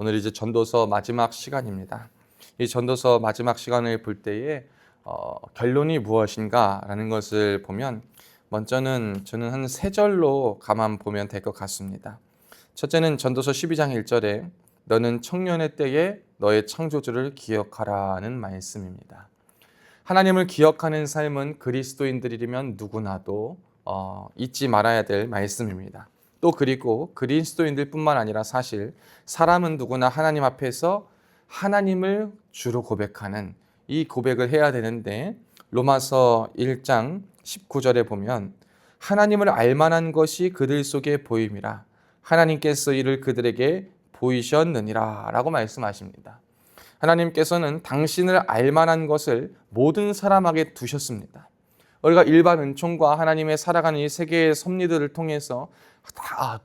오늘 이제 전도서 마지막 시간입니다. 이 전도서 마지막 시간을 볼 때에 결론이 무엇인가라는 것을 보면 먼저는 저는 한 세 절로 가만 보면 될 것 같습니다. 첫째는 전도서 12장 1절에 너는 청년의 때에 너의 창조주를 기억하라는 말씀입니다. 하나님을 기억하는 삶은 그리스도인들이면 누구나도 잊지 말아야 될 말씀입니다. 또 그리고 그리스도인들 뿐만 아니라 사실 사람은 누구나 하나님 앞에서 하나님을 주로 고백하는 이 고백을 해야 되는데 로마서 1장 19절에 보면 하나님을 알만한 것이 그들 속에 보임이라 하나님께서 이를 그들에게 보이셨느니라 라고 말씀하십니다. 하나님께서는 당신을 알만한 것을 모든 사람에게 두셨습니다. 우리가 일반 은총과 하나님의 살아가는 이 세계의 섭리들을 통해서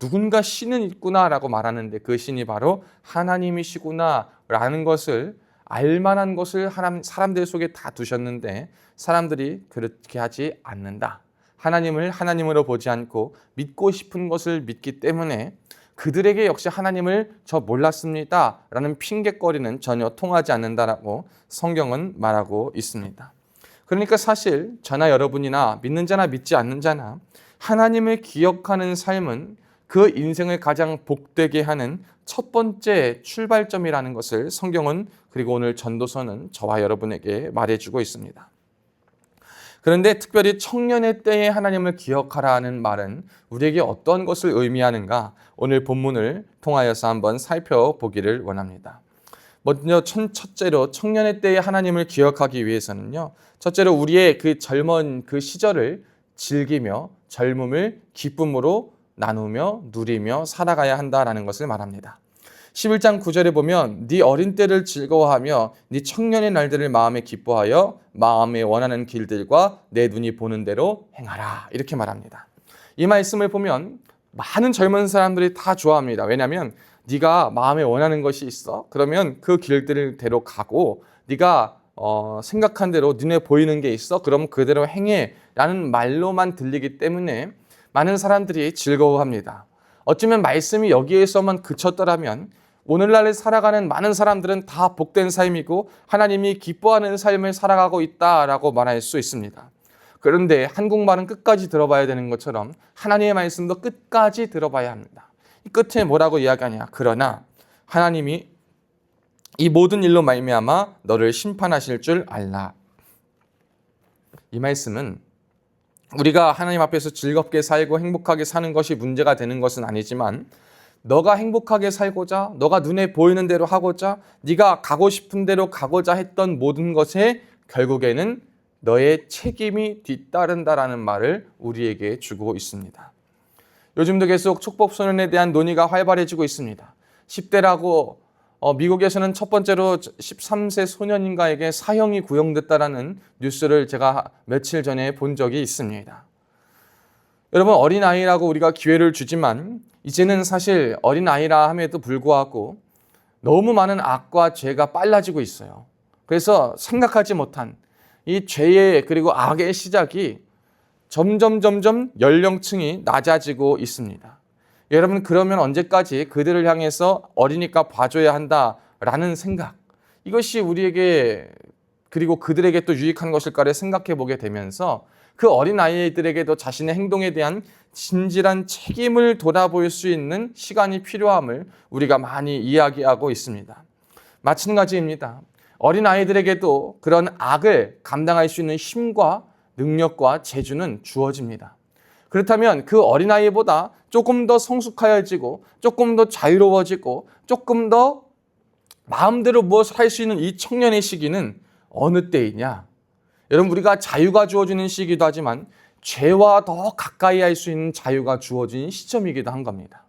누군가 신은 있구나라고 말하는데 그 신이 바로 하나님이시구나라는 것을 알만한 것을 사람들 속에 다 두셨는데 사람들이 그렇게 하지 않는다. 하나님을 하나님으로 보지 않고 믿고 싶은 것을 믿기 때문에 그들에게 역시 하나님을 저 몰랐습니다 라는 핑계거리는 전혀 통하지 않는다라고 성경은 말하고 있습니다. 그러니까 사실 저나 여러분이나 믿는 자나 믿지 않는 자나 하나님을 기억하는 삶은 그 인생을 가장 복되게 하는 첫 번째 출발점이라는 것을 성경은 그리고 오늘 전도서는 저와 여러분에게 말해주고 있습니다. 그런데 특별히 청년의 때에 하나님을 기억하라는 말은 우리에게 어떤 것을 의미하는가 오늘 본문을 통하여서 한번 살펴보기를 원합니다. 먼저 첫째로 청년의 때에 하나님을 기억하기 위해서는요. 첫째로 우리의 그 젊은 그 시절을 즐기며 젊음을 기쁨으로 나누며 누리며 살아가야 한다라는 것을 말합니다. 11장 9절에 보면 네 어린 때를 즐거워하며 네 청년의 날들을 마음에 기뻐하여 마음에 원하는 길들과 내 눈이 보는 대로 행하라 이렇게 말합니다. 이 말씀을 보면 많은 젊은 사람들이 다 좋아합니다. 왜냐하면 네가 마음에 원하는 것이 있어? 그러면 그 길들대로 가고 네가 생각한 대로 눈에 보이는 게 있어? 그럼 그대로 행해 라는 말로만 들리기 때문에 많은 사람들이 즐거워합니다. 어쩌면 말씀이 여기에서만 그쳤더라면 오늘날 살아가는 많은 사람들은 다 복된 삶이고 하나님이 기뻐하는 삶을 살아가고 있다라고 말할 수 있습니다. 그런데 한국말은 끝까지 들어봐야 되는 것처럼 하나님의 말씀도 끝까지 들어봐야 합니다. 이 끝에 뭐라고 이야기하냐? 그러나 하나님이 이 모든 일로 말미암아 너를 심판하실 줄 알라. 이 말씀은 우리가 하나님 앞에서 즐겁게 살고 행복하게 사는 것이 문제가 되는 것은 아니지만 너가 행복하게 살고자 너가 눈에 보이는 대로 하고자 네가 가고 싶은 대로 가고자 했던 모든 것에 결국에는 너의 책임이 뒤따른다라는 말을 우리에게 주고 있습니다. 요즘도 계속 촉법소년에 대한 논의가 활발해지고 있습니다. 10대라고 미국에서는 첫 번째로 13세 소년인가에게 사형이 구형됐다라는 뉴스를 제가 며칠 전에 본 적이 있습니다. 여러분 어린아이라고 우리가 기회를 주지만 이제는 사실 어린아이라 함에도 불구하고 너무 많은 악과 죄가 빨라지고 있어요. 그래서 생각하지 못한 이 죄의 그리고 악의 시작이 점점 연령층이 낮아지고 있습니다. 여러분 그러면 언제까지 그들을 향해서 어리니까 봐줘야 한다라는 생각 이것이 우리에게 그리고 그들에게 또 유익한 것일까를 생각해 보게 되면서 그 어린아이들에게도 자신의 행동에 대한 진실한 책임을 돌아볼 수 있는 시간이 필요함을 우리가 많이 이야기하고 있습니다. 마찬가지입니다. 어린아이들에게도 그런 악을 감당할 수 있는 힘과 능력과 재주는 주어집니다. 그렇다면 그 어린아이보다 조금 더 성숙하여지고 조금 더 자유로워지고 조금 더 마음대로 무엇을 할 수 있는 이 청년의 시기는 어느 때이냐? 여러분 우리가 자유가 주어지는 시기도 하지만 죄와 더 가까이 할 수 있는 자유가 주어진 시점이기도 한 겁니다.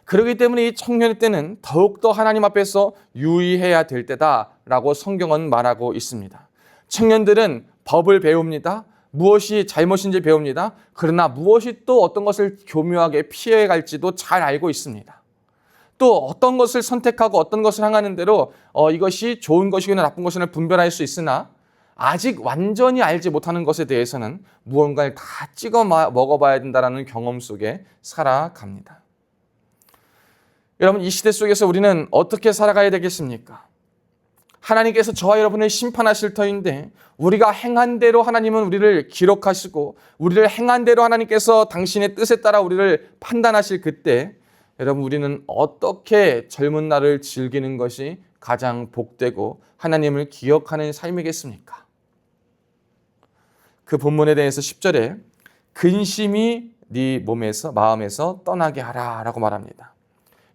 그렇기 때문에 이 청년의 때는 더욱더 하나님 앞에서 유의해야 될 때다라고 성경은 말하고 있습니다. 청년들은 법을 배웁니다. 무엇이 잘못인지 배웁니다. 그러나 무엇이 또 어떤 것을 교묘하게 피해갈지도 잘 알고 있습니다. 또 어떤 것을 선택하고 어떤 것을 향하는 대로 이것이 좋은 것이거나 나쁜 것이나 분별할 수 있으나 아직 완전히 알지 못하는 것에 대해서는 무언가를 다 찍어 먹어봐야 된다는 경험 속에 살아갑니다. 여러분, 이 시대 속에서 우리는 어떻게 살아가야 되겠습니까? 하나님께서 저와 여러분을 심판하실 터인데 우리가 행한 대로 하나님은 우리를 기록하시고 우리를 행한 대로 하나님께서 당신의 뜻에 따라 우리를 판단하실 그때 여러분, 우리는 어떻게 젊은 날을 즐기는 것이 가장 복되고 하나님을 기억하는 삶이겠습니까? 그 본문에 대해서 10절에 근심이 네 몸에서 마음에서 떠나게 하라 라고 말합니다.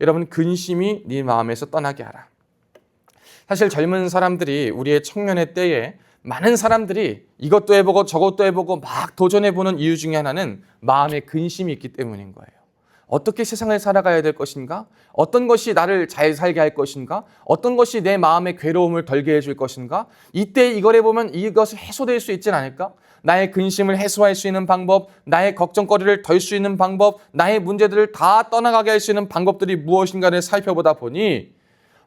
여러분, 근심이 네 마음에서 떠나게 하라. 사실 젊은 사람들이 우리의 청년의 때에 많은 사람들이 이것도 해보고 저것도 해보고 막 도전해보는 이유 중에 하나는 마음에 근심이 있기 때문인 거예요. 어떻게 세상을 살아가야 될 것인가? 어떤 것이 나를 잘 살게 할 것인가? 어떤 것이 내 마음의 괴로움을 덜게 해줄 것인가? 이때 이걸 해보면 이것이 해소될 수 있지 않을까? 나의 근심을 해소할 수 있는 방법, 나의 걱정거리를 덜 수 있는 방법, 나의 문제들을 다 떠나가게 할 수 있는 방법들이 무엇인가를 살펴보다 보니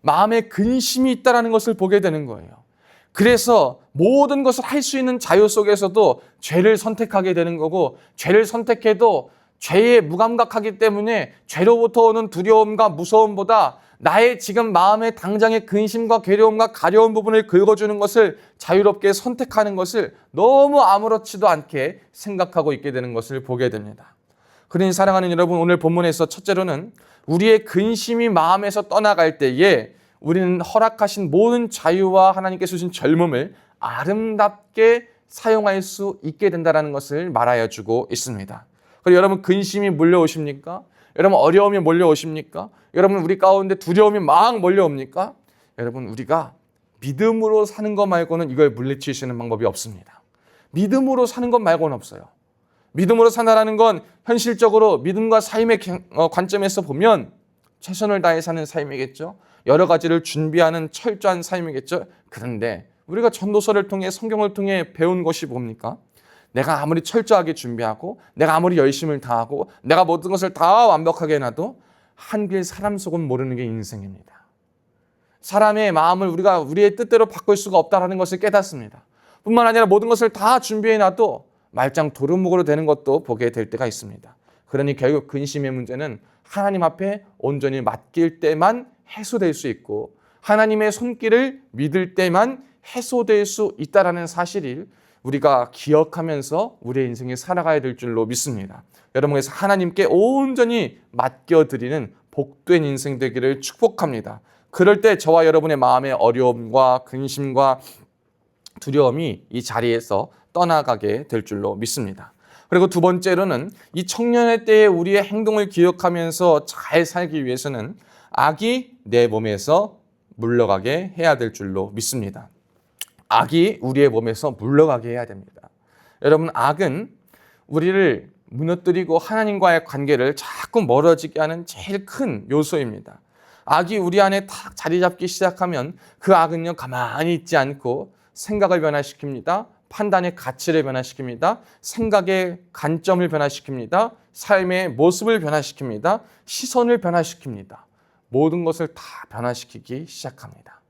마음에 근심이 있다는 것을 보게 되는 거예요. 그래서 모든 것을 할 수 있는 자유 속에서도 죄를 선택하게 되는 거고, 죄를 선택해도 죄에 무감각하기 때문에 죄로부터 오는 두려움과 무서움보다 나의 지금 마음의 당장의 근심과 괴로움과 가려운 부분을 긁어주는 것을 자유롭게 선택하는 것을 너무 아무렇지도 않게 생각하고 있게 되는 것을 보게 됩니다. 그러니 사랑하는 여러분, 오늘 본문에서 첫째로는 우리의 근심이 마음에서 떠나갈 때에 우리는 허락하신 모든 자유와 하나님께서 주신 젊음을 아름답게 사용할 수 있게 된다는 것을 말하여 주고 있습니다. 그리고 여러분, 근심이 몰려오십니까? 여러분, 어려움이 몰려오십니까? 여러분, 우리 가운데 두려움이 막 몰려옵니까? 여러분, 우리가 믿음으로 사는 것 말고는 이걸 물리칠 수 있는 방법이 없습니다. 믿음으로 사는 것 말고는 없어요. 믿음으로 산다는 건 현실적으로 믿음과 삶의 관점에서 보면 최선을 다해 사는 삶이겠죠. 여러 가지를 준비하는 철저한 삶이겠죠. 그런데 우리가 전도서를 통해 성경을 통해 배운 것이 뭡니까? 내가 아무리 철저하게 준비하고 내가 아무리 열심을 다하고 내가 모든 것을 다 완벽하게 해놔도 한길 사람 속은 모르는 게 인생입니다. 사람의 마음을 우리가 우리의 뜻대로 바꿀 수가 없다는 것을 깨닫습니다. 뿐만 아니라 모든 것을 다 준비해놔도 말짱 도루묵으로 되는 것도 보게 될 때가 있습니다. 그러니 결국 근심의 문제는 하나님 앞에 온전히 맡길 때만 해소될 수 있고 하나님의 손길을 믿을 때만 해소될 수 있다는 사실을 우리가 기억하면서 우리의 인생에 살아가야 될 줄로 믿습니다. 여러분께서 하나님께 온전히 맡겨드리는 복된 인생 되기를 축복합니다. 그럴 때 저와 여러분의 마음의 어려움과 근심과 두려움이 이 자리에서 떠나가게 될 줄로 믿습니다. 그리고 두 번째로는 이 청년의 때에 우리의 행동을 기억하면서 잘 살기 위해서는 악이 내 몸에서 물러가게 해야 될 줄로 믿습니다. 악이 우리의 몸에서 물러가게 해야 됩니다. 여러분, 악은 우리를 무너뜨리고 하나님과의 관계를 자꾸 멀어지게 하는 제일 큰 요소입니다. 악이 우리 안에 탁 자리 잡기 시작하면 그 악은요, 가만히 있지 않고 생각을 변화시킵니다. 판단의 가치를 변화시킵니다. 생각의 관점을 변화시킵니다. 삶의 모습을 변화시킵니다. 시선을 변화시킵니다. 모든 것을 다 변화시키기 시작합니다.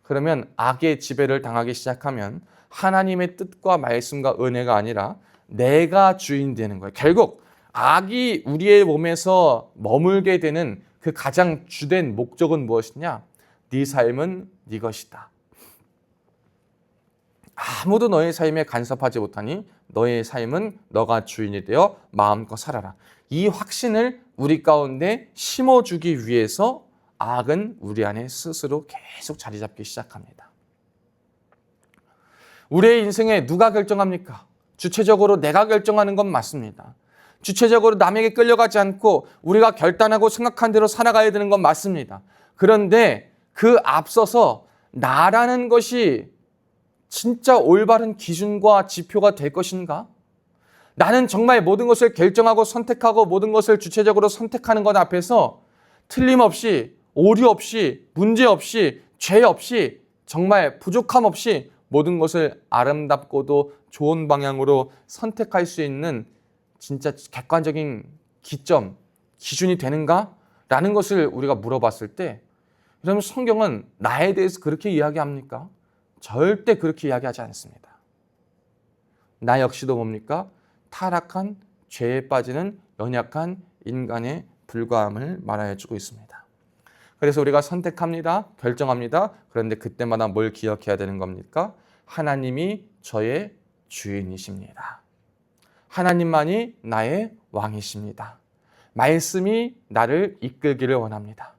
그러면 악의 지배를 당하기 시작하면 하나님의 뜻과 말씀과 은혜가 아니라 내가 주인 되는 거예요. 결국 악이 우리의 몸에서 머물게 되는 그 가장 주된 목적은 무엇이냐? 네 삶은 네 것이다. 아무도 너의 삶에 간섭하지 못하니 너의 삶은 너가 주인이 되어 마음껏 살아라. 이 확신을 우리 가운데 심어주기 위해서 악은 우리 안에 스스로 계속 자리 잡기 시작합니다. 우리의 인생에 누가 결정합니까? 주체적으로 내가 결정하는 건 맞습니다. 주체적으로 남에게 끌려가지 않고 우리가 결단하고 생각한 대로 살아가야 되는 건 맞습니다. 그런데 그 앞서서 나라는 것이 진짜 올바른 기준과 지표가 될 것인가? 나는 정말 모든 것을 결정하고 선택하고 모든 것을 주체적으로 선택하는 것 앞에서 틀림없이 오류 없이 문제 없이 죄 없이 정말 부족함 없이 모든 것을 아름답고도 좋은 방향으로 선택할 수 있는 진짜 객관적인 기점, 기준이 되는가? 라는 것을 우리가 물어봤을 때 여러분, 성경은 나에 대해서 그렇게 이야기합니까? 절대 그렇게 이야기하지 않습니다. 나 역시도 뭡니까? 타락한 죄에 빠지는 연약한 인간의 불과함을 말하여 주고 있습니다. 그래서 우리가 선택합니다. 결정합니다. 그런데 그때마다 뭘 기억해야 되는 겁니까? 하나님이 저의 주인이십니다. 하나님만이 나의 왕이십니다. 말씀이 나를 이끌기를 원합니다.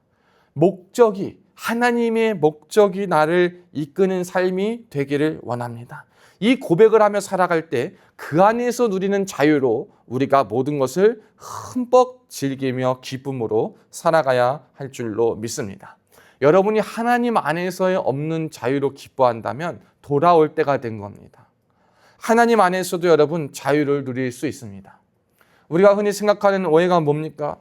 하나님의 목적이 나를 이끄는 삶이 되기를 원합니다. 이 고백을 하며 살아갈 때 그 안에서 누리는 자유로 우리가 모든 것을 흠뻑 즐기며 기쁨으로 살아가야 할 줄로 믿습니다. 여러분이 하나님 안에서의 없는 자유로 기뻐한다면 돌아올 때가 된 겁니다. 하나님 안에서도 여러분 자유를 누릴 수 있습니다. 우리가 흔히 생각하는 오해가 뭡니까?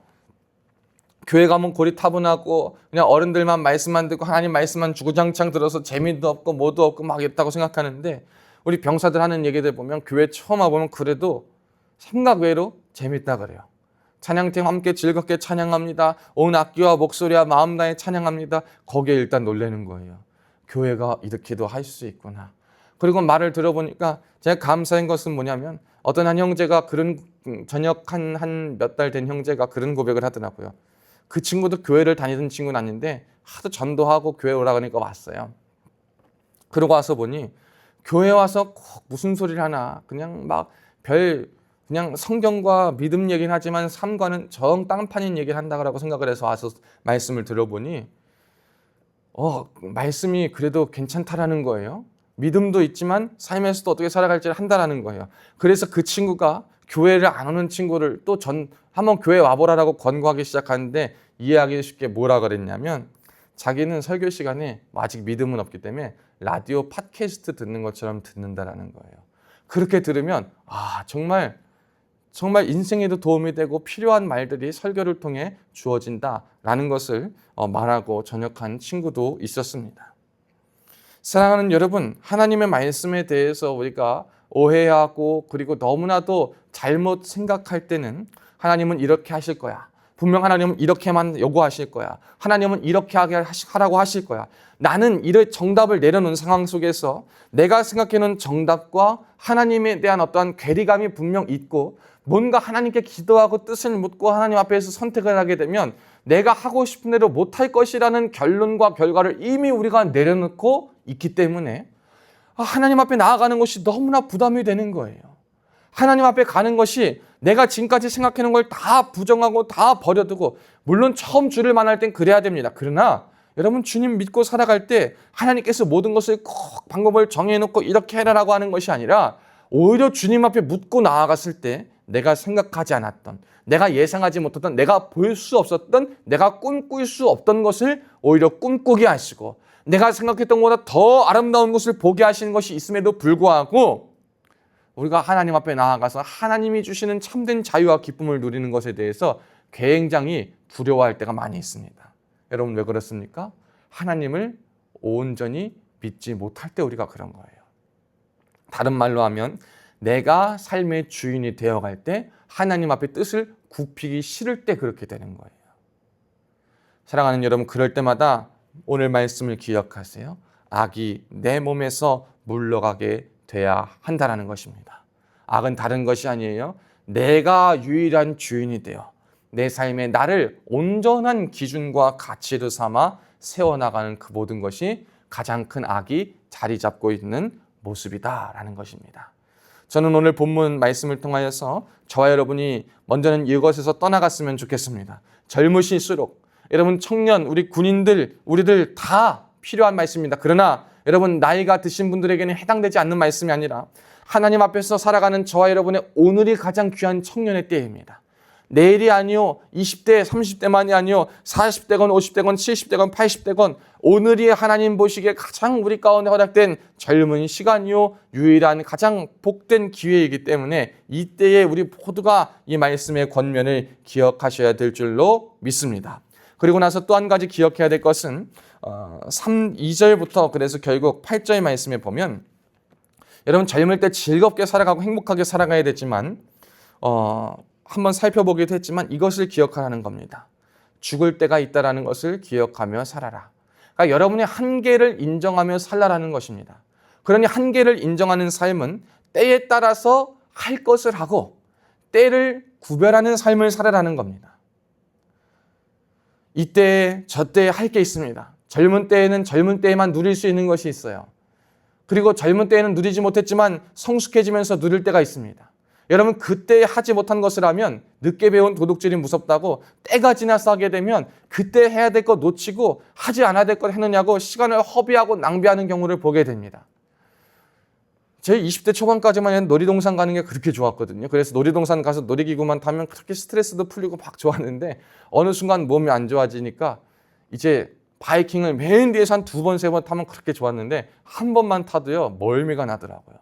교회 가면 고리타분하고 그냥 어른들만 말씀만 듣고 하나님 말씀만 주구장창 들어서 재미도 없고 뭐도 없고 막 있다고 생각하는데, 우리 병사들 하는 얘기들 보면 교회 처음 와보면 그래도 생각 외로 재밌다 그래요. 찬양팀 함께 즐겁게 찬양합니다. 온 악기와 목소리와 마음 다해 찬양합니다. 거기에 일단 놀라는 거예요. 교회가 이렇게도 할 수 있구나. 그리고 말을 들어보니까 제가 감사한 것은 뭐냐면, 어떤 한 형제가 전역한 한 몇 달 된 형제가 그런 고백을 하더라고요. 그 친구도 교회를 다니던 친구는 아닌데 하도 전도하고 교회 오라 그러니까 왔어요. 그러고 와서 보니 교회 와서 꼭 무슨 소리를 하나, 그냥 그냥 성경과 믿음 얘기는 하지만 삶과는 정 땅판인 얘기를 한다고 생각을 해서 와서 말씀을 들어보니 말씀이 그래도 괜찮다라는 거예요. 믿음도 있지만 삶에서도 어떻게 살아갈지를 한다라는 거예요. 그래서 그 친구가 교회를 안 오는 친구를 또 한번 교회 와보라라고 권고하기 시작하는데, 이해하기 쉽게 뭐라 그랬냐면, 자기는 설교 시간에 아직 믿음은 없기 때문에 라디오 팟캐스트 듣는 것처럼 듣는다라는 거예요. 그렇게 들으면 정말 인생에도 도움이 되고 필요한 말들이 설교를 통해 주어진다라는 것을 말하고 전역한 친구도 있었습니다. 사랑하는 여러분, 하나님의 말씀에 대해서 우리가 오해하고 그리고 너무나도 잘못 생각할 때는 하나님은 이렇게 하실 거야. 분명 하나님은 이렇게만 요구하실 거야. 하나님은 이렇게 하라고 하실 거야. 나는 이런 정답을 내려놓은 상황 속에서 내가 생각해놓은 정답과 하나님에 대한 어떠한 괴리감이 분명 있고, 뭔가 하나님께 기도하고 뜻을 묻고 하나님 앞에서 선택을 하게 되면 내가 하고 싶은 대로 못할 것이라는 결론과 결과를 이미 우리가 내려놓고 있기 때문에 하나님 앞에 나아가는 것이 너무나 부담이 되는 거예요. 하나님 앞에 가는 것이 내가 지금까지 생각해놓은 걸 다 부정하고 다 버려두고, 물론 처음 주를 만날 땐 그래야 됩니다. 그러나 여러분, 주님 믿고 살아갈 때 하나님께서 모든 것을 꼭 방법을 정해놓고 이렇게 해라라고 하는 것이 아니라, 오히려 주님 앞에 묻고 나아갔을 때 내가 생각하지 않았던, 내가 예상하지 못했던, 내가 볼 수 없었던, 내가 꿈꿀 수 없던 것을 오히려 꿈꾸게 하시고, 내가 생각했던 것보다 더 아름다운 것을 보게 하시는 것이 있음에도 불구하고 우리가 하나님 앞에 나아가서 하나님이 주시는 참된 자유와 기쁨을 누리는 것에 대해서 굉장히 두려워할 때가 많이 있습니다. 여러분, 왜 그렇습니까? 하나님을 온전히 믿지 못할 때 우리가 그런 거예요. 다른 말로 하면 내가 삶의 주인이 되어갈 때 하나님 앞에 뜻을 굽히기 싫을 때 그렇게 되는 거예요. 사랑하는 여러분, 그럴 때마다 오늘 말씀을 기억하세요. 악이 내 몸에서 물러가게 돼야 한다는 것입니다. 악은 다른 것이 아니에요. 내가 유일한 주인이 되어 내 삶에 나를 온전한 기준과 가치로 삼아 세워나가는 그 모든 것이 가장 큰 악이 자리 잡고 있는 모습이다라는 것입니다. 저는 오늘 본문 말씀을 통하여서 저와 여러분이 먼저는 이것에서 떠나갔으면 좋겠습니다. 젊으실수록 여러분, 청년, 우리 군인들, 우리들 다 필요한 말씀입니다. 그러나 여러분, 나이가 드신 분들에게는 해당되지 않는 말씀이 아니라 하나님 앞에서 살아가는 저와 여러분의 오늘이 가장 귀한 청년의 때입니다. 내일이 아니요, 20대, 30대만이 아니요, 40대건 50대건 70대건 80대건 오늘이 하나님 보시기에 가장 우리 가운데 허락된 젊은 시간이요, 유일한 가장 복된 기회이기 때문에 이때에 우리 모두가 이 말씀의 권면을 기억하셔야 될 줄로 믿습니다. 그리고 나서 또 한 가지 기억해야 될 것은 2절부터 그래서 결국 8절 말씀에 보면, 여러분, 젊을 때 즐겁게 살아가고 행복하게 살아가야 되지만 한번 살펴보기도 했지만 이것을 기억하라는 겁니다. 죽을 때가 있다라는 것을 기억하며 살아라. 그러니까 여러분의 한계를 인정하며 살라라는 것입니다. 그러니 한계를 인정하는 삶은 때에 따라서 할 것을 하고 때를 구별하는 삶을 살아라는 겁니다. 이때 저때 할 게 있습니다. 젊은 때에는 젊은 때에만 누릴 수 있는 것이 있어요. 그리고 젊은 때에는 누리지 못했지만 성숙해지면서 누릴 때가 있습니다. 여러분, 그때 하지 못한 것을 하면 늦게 배운 도둑질이 무섭다고 때가 지나서 하게 되면 그때 해야 될 거 놓치고 하지 않아야 될 걸 했느냐고 시간을 허비하고 낭비하는 경우를 보게 됩니다. 제 20대 초반까지만 해도 놀이동산 가는 게 그렇게 좋았거든요. 그래서 놀이동산 가서 놀이기구만 타면 그렇게 스트레스도 풀리고 막 좋았는데 어느 순간 몸이 안 좋아지니까 이제 바이킹을 맨 뒤에서 한 2번, 3번 타면 그렇게 좋았는데 한 번만 타도요 멀미가 나더라고요.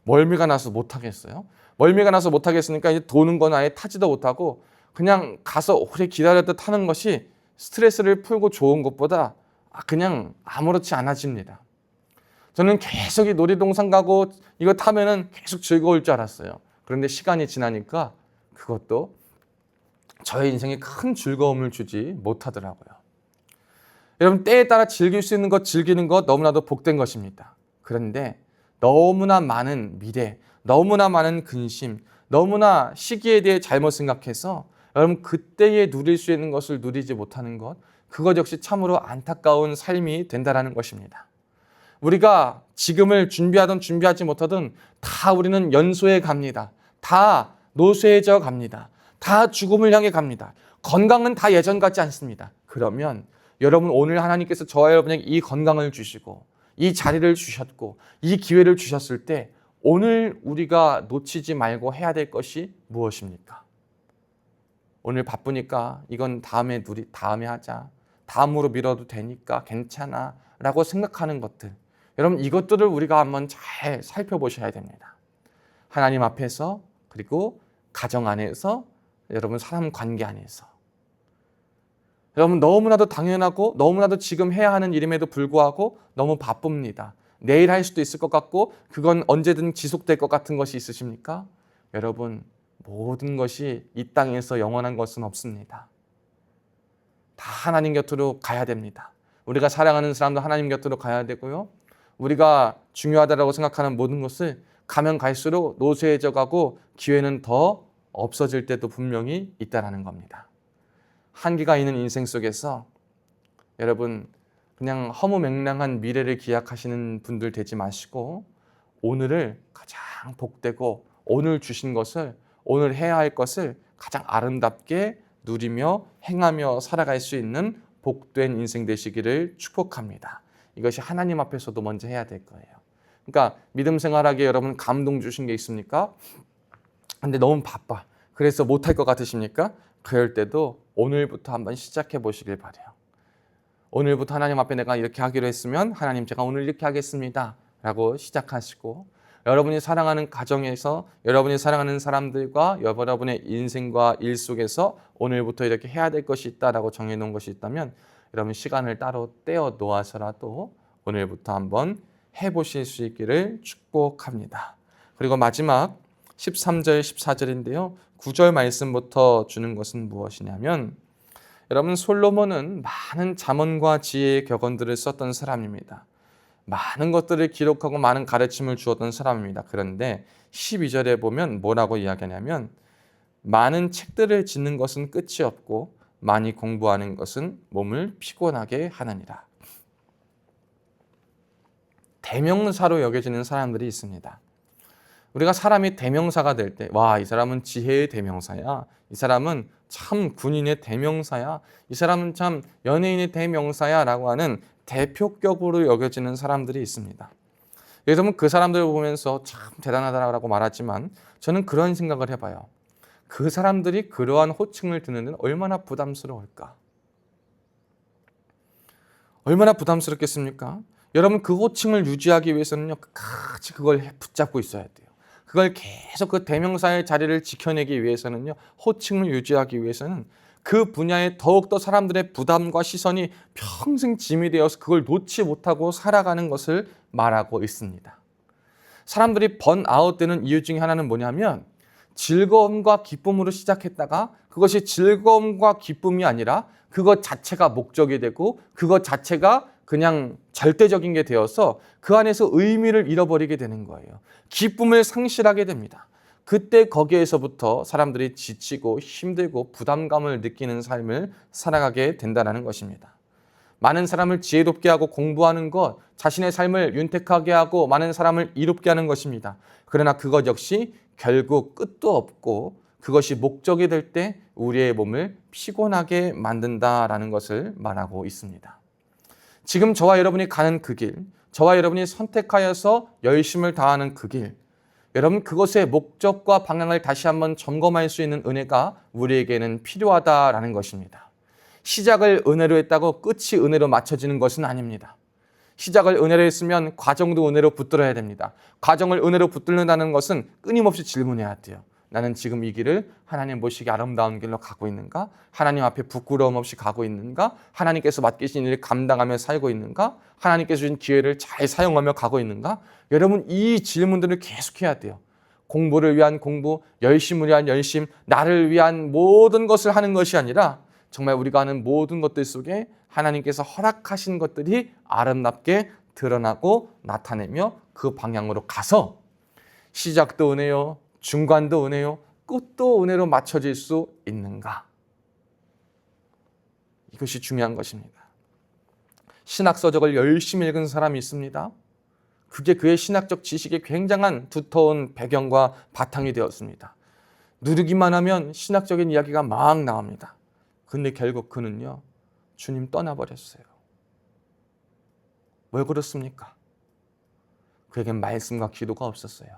멀미가 나서 못 하겠어요. 멀미가 나서 못 하겠으니까 이제 도는 건 아예 타지도 못하고 그냥 가서 오래 기다렸다 타는 것이 스트레스를 풀고 좋은 것보다 그냥 아무렇지 않아집니다. 저는 계속 이 놀이동산 가고 이거 타면은 계속 즐거울 줄 알았어요. 그런데 시간이 지나니까 그것도 저의 인생에 큰 즐거움을 주지 못하더라고요. 여러분, 때에 따라 즐길 수 있는 것, 즐기는 것 너무나도 복된 것입니다. 그런데 너무나 많은 미래, 너무나 많은 근심, 너무나 시기에 대해 잘못 생각해서 여러분 그때에 누릴 수 있는 것을 누리지 못하는 것, 그것 역시 참으로 안타까운 삶이 된다는 것입니다. 우리가 지금을 준비하든 준비하지 못하든 다 우리는 연소해 갑니다. 다 노쇠해져 갑니다. 다 죽음을 향해 갑니다. 건강은 다 예전 같지 않습니다. 그러면 여러분, 오늘 하나님께서 저와 여러분에게 이 건강을 주시고 이 자리를 주셨고 이 기회를 주셨을 때 오늘 우리가 놓치지 말고 해야 될 것이 무엇입니까? 오늘 바쁘니까 이건 다음에 하자. 다음으로 미뤄도 되니까 괜찮아 라고 생각하는 것들, 여러분 이것들을 우리가 한번 잘 살펴보셔야 됩니다. 하나님 앞에서, 그리고 가정 안에서, 여러분 사람 관계 안에서. 여러분 너무나도 당연하고 너무나도 지금 해야 하는 일임에도 불구하고 너무 바쁩니다. 내일 할 수도 있을 것 같고 그건 언제든 지속될 것 같은 것이 있으십니까? 여러분, 모든 것이 이 땅에서 영원한 것은 없습니다. 다 하나님 곁으로 가야 됩니다. 우리가 사랑하는 사람도 하나님 곁으로 가야 되고요. 우리가 중요하다고 생각하는 모든 것을 가면 갈수록 노쇠해져 가고 기회는 더 없어질 때도 분명히 있다는 겁니다. 한계가 있는 인생 속에서 여러분 그냥 허무맹랑한 미래를 기약하시는 분들 되지 마시고 오늘을 가장 복되고 오늘 주신 것을, 오늘 해야 할 것을 가장 아름답게 누리며 행하며 살아갈 수 있는 복된 인생 되시기를 축복합니다. 이것이 하나님 앞에서도 먼저 해야 될 거예요. 그러니까 믿음 생활하기에 여러분 감동 주신 게 있습니까? 근데 너무 바빠. 그래서 못할 것 같으십니까? 그럴 때도 오늘부터 한번 시작해 보시길 바라요. 오늘부터 하나님 앞에 내가 이렇게 하기로 했으면 하나님 제가 오늘 이렇게 하겠습니다 라고 시작하시고, 여러분이 사랑하는 가정에서 여러분이 사랑하는 사람들과 여러분의 인생과 일 속에서 오늘부터 이렇게 해야 될 것이 있다라고 정해놓은 것이 있다면 여러분 시간을 따로 떼어 놓아서라도 오늘부터 한번 해보실 수 있기를 축복합니다. 그리고 마지막 13절 14절인데요. 9절 말씀부터 주는 것은 무엇이냐면, 여러분 솔로몬은 많은 잠언과 지혜의 격언들을 썼던 사람입니다. 많은 것들을 기록하고 많은 가르침을 주었던 사람입니다. 그런데 12절에 보면 뭐라고 이야기하냐면, 많은 책들을 짓는 것은 끝이 없고 많이 공부하는 것은 몸을 피곤하게 하느니라. 대명사로 여겨지는 사람들이 있습니다. 우리가 사람이 대명사가 될 때, 와, 이 사람은 지혜의 대명사야. 이 사람은 참 군인의 대명사야. 이 사람은 참 연예인의 대명사야 라고 하는 대표격으로 여겨지는 사람들이 있습니다. 여러분 그 사람들을 보면서 참 대단하다라고 말하지만 저는 그런 생각을 해봐요. 그 사람들이 그러한 호칭을 듣는 데는 얼마나 부담스러울까? 얼마나 부담스럽겠습니까? 여러분 그 호칭을 유지하기 위해서는요, 끝까지 그걸 붙잡고 있어야 돼요. 그걸 계속 그 대명사의 자리를 지켜내기 위해서는요, 호칭을 유지하기 위해서는 그 분야에 더욱더 사람들의 부담과 시선이 평생 짐이 되어서 그걸 놓지 못하고 살아가는 것을 말하고 있습니다. 사람들이 번아웃되는 이유 중에 하나는 뭐냐면, 즐거움과 기쁨으로 시작했다가 그것이 즐거움과 기쁨이 아니라 그것 자체가 목적이 되고 그것 자체가 그냥 절대적인 게 되어서 그 안에서 의미를 잃어버리게 되는 거예요. 기쁨을 상실하게 됩니다. 그때 거기에서부터 사람들이 지치고 힘들고 부담감을 느끼는 삶을 살아가게 된다는 것입니다. 많은 사람을 지혜롭게 하고 공부하는 것, 자신의 삶을 윤택하게 하고 많은 사람을 이롭게 하는 것입니다. 그러나 그것 역시 결국 끝도 없고 그것이 목적이 될 때 우리의 몸을 피곤하게 만든다라는 것을 말하고 있습니다. 지금 저와 여러분이 가는 그 길, 저와 여러분이 선택하여서 열심을 다하는 그 길, 여러분 그것의 목적과 방향을 다시 한번 점검할 수 있는 은혜가 우리에게는 필요하다라는 것입니다. 시작을 은혜로 했다고 끝이 은혜로 맞춰지는 것은 아닙니다. 시작을 은혜로 했으면 과정도 은혜로 붙들어야 됩니다. 과정을 은혜로 붙들는다는 것은 끊임없이 질문해야 돼요. 나는 지금 이 길을 하나님 보시기에 아름다운 길로 가고 있는가? 하나님 앞에 부끄러움 없이 가고 있는가? 하나님께서 맡기신 일을 감당하며 살고 있는가? 하나님께서 주신 기회를 잘 사용하며 가고 있는가? 여러분 이 질문들을 계속해야 돼요. 공부를 위한 공부, 열심을 위한 열심, 나를 위한 모든 것을 하는 것이 아니라 정말 우리가 하는 모든 것들 속에 하나님께서 허락하신 것들이 아름답게 드러나고 나타내며 그 방향으로 가서 시작도 은혜요, 중간도 은혜요, 끝도 은혜로 맞춰질 수 있는가? 이것이 중요한 것입니다. 신학서적을 열심히 읽은 사람이 있습니다. 그게 그의 신학적 지식의 굉장한 두터운 배경과 바탕이 되었습니다. 누르기만 하면 신학적인 이야기가 막 나옵니다. 근데 결국 그는요, 주님 떠나버렸어요. 왜 그렇습니까? 그에겐 말씀과 기도가 없었어요.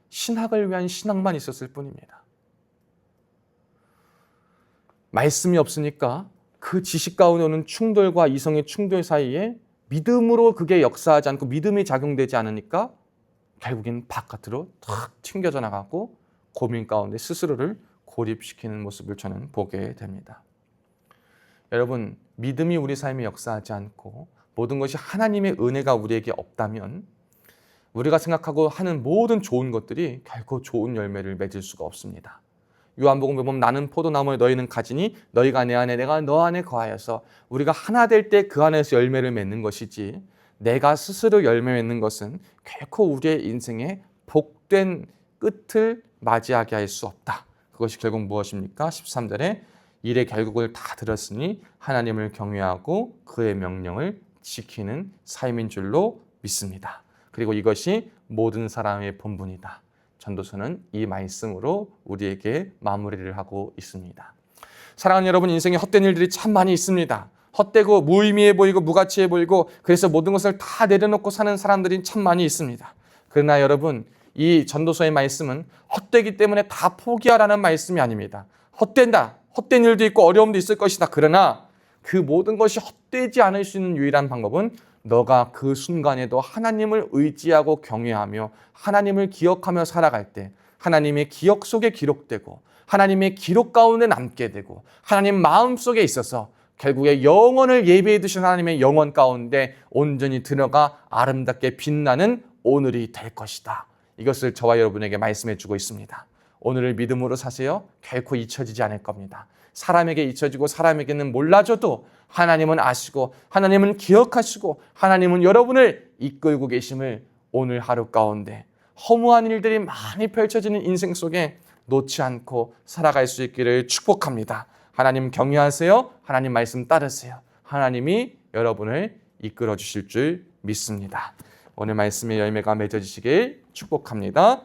신학을 위한 신학만 있었을 뿐입니다. 말씀이 없으니까 그 지식 가운데 오는 충돌과 이성의 충돌 사이에 믿음으로 그게 역사하지 않고 믿음이 작용되지 않으니까 결국엔 바깥으로 탁 튕겨져 나가고 고민 가운데 스스로를 고립시키는 모습을 저는 보게 됩니다. 여러분, 믿음이 우리 삶에 역사하지 않고 모든 것이 하나님의 은혜가 우리에게 없다면 우리가 생각하고 하는 모든 좋은 것들이 결코 좋은 열매를 맺을 수가 없습니다. 요한복음에 보면 나는 포도나무에 너희는 가지니 너희가 내 안에 내가 너 안에 거하여서 우리가 하나 될 때 그 안에서 열매를 맺는 것이지 내가 스스로 열매 맺는 것은 결코 우리의 인생의 복된 끝을 맞이하게 할 수 없다. 그것이 결국 무엇입니까? 13절에 일의 결국을 다 들었으니 하나님을 경외하고 그의 명령을 지키는 삶인 줄로 믿습니다. 그리고 이것이 모든 사람의 본분이다. 전도서는 이 말씀으로 우리에게 마무리를 하고 있습니다. 사랑하는 여러분, 인생에 헛된 일들이 참 많이 있습니다. 헛되고 무의미해 보이고 무가치해 보이고 그래서 모든 것을 다 내려놓고 사는 사람들이 참 많이 있습니다. 그러나 여러분, 이 전도서의 말씀은 헛되기 때문에 다 포기하라는 말씀이 아닙니다. 헛된다. 헛된 일도 있고 어려움도 있을 것이다. 그러나 그 모든 것이 헛되지 않을 수 있는 유일한 방법은 너가 그 순간에도 하나님을 의지하고 경외하며 하나님을 기억하며 살아갈 때 하나님의 기억 속에 기록되고 하나님의 기록 가운데 남게 되고 하나님 마음속에 있어서 결국에 영원을 예비해 두신 하나님의 영원 가운데 온전히 들어가 아름답게 빛나는 오늘이 될 것이다. 이것을 저와 여러분에게 말씀해 주고 있습니다. 오늘을 믿음으로 사세요. 결코 잊혀지지 않을 겁니다. 사람에게 잊혀지고 사람에게는 몰라줘도 하나님은 아시고 하나님은 기억하시고 하나님은 여러분을 이끌고 계심을 오늘 하루 가운데 허무한 일들이 많이 펼쳐지는 인생 속에 놓지 않고 살아갈 수 있기를 축복합니다. 하나님 경외하세요. 하나님 말씀 따르세요. 하나님이 여러분을 이끌어 주실 줄 믿습니다. 오늘 말씀의 열매가 맺어지시길 축복합니다.